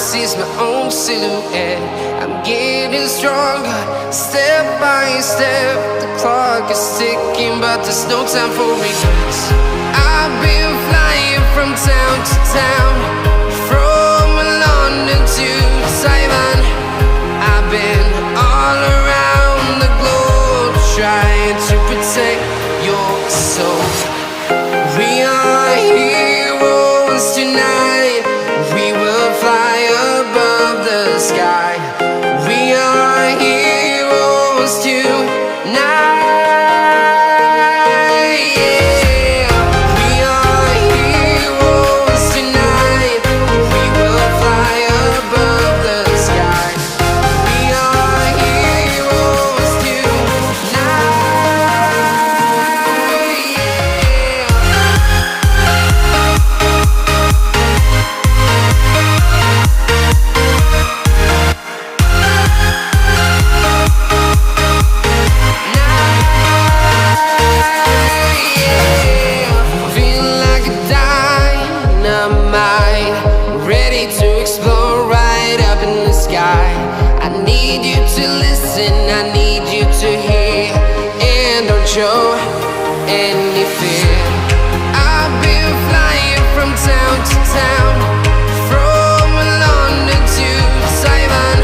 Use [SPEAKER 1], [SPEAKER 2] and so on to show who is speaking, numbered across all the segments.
[SPEAKER 1] see's my own silhouette. I'm getting stronger, step by step. The clock is ticking, but there's no time for regrets. I've been flying from town to town, from London to Taiwan. I've been all around the globe, trying to protect your soul. We are heroes tonight. We will fly above the sky. We are heroes tonight. Yeah. We are heroes tonight. We will fly above the sky. We are heroes tonight. Ready to explore right up in the sky. I need you to listen, I need you to hear, and don't show any fear. I've been flying from town to town, from London to Taiwan.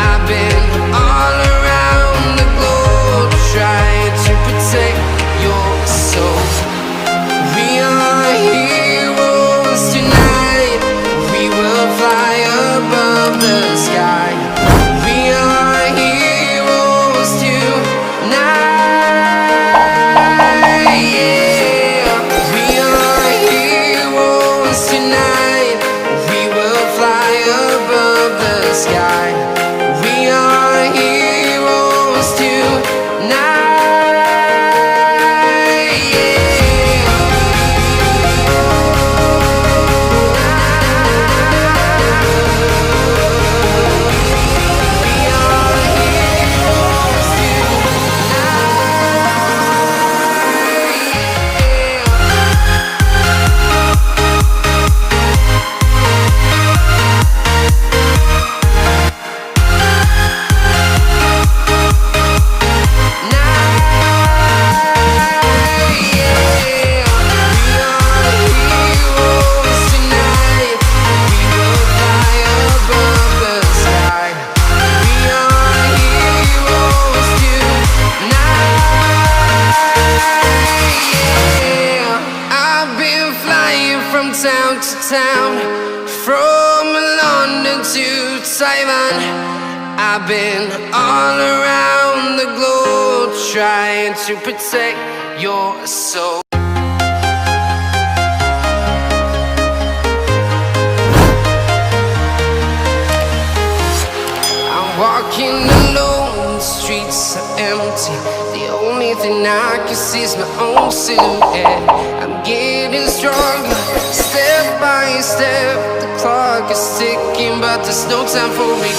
[SPEAKER 1] I've been all around the globe, trying to protect your soul. We are heroes tonight. We will fly above the sky. We are heroes tonight. Yeah. We are heroes tonight. We will fly above the sky. We are heroes tonight. Town to town, from London to Taiwan. I've been all around the globe, trying to protect your soul. I'm walking alone, the streets are empty. The only thing I can see is my own silhouette. I'm getting stronger, step by step. The clock is ticking, but there's no time for me.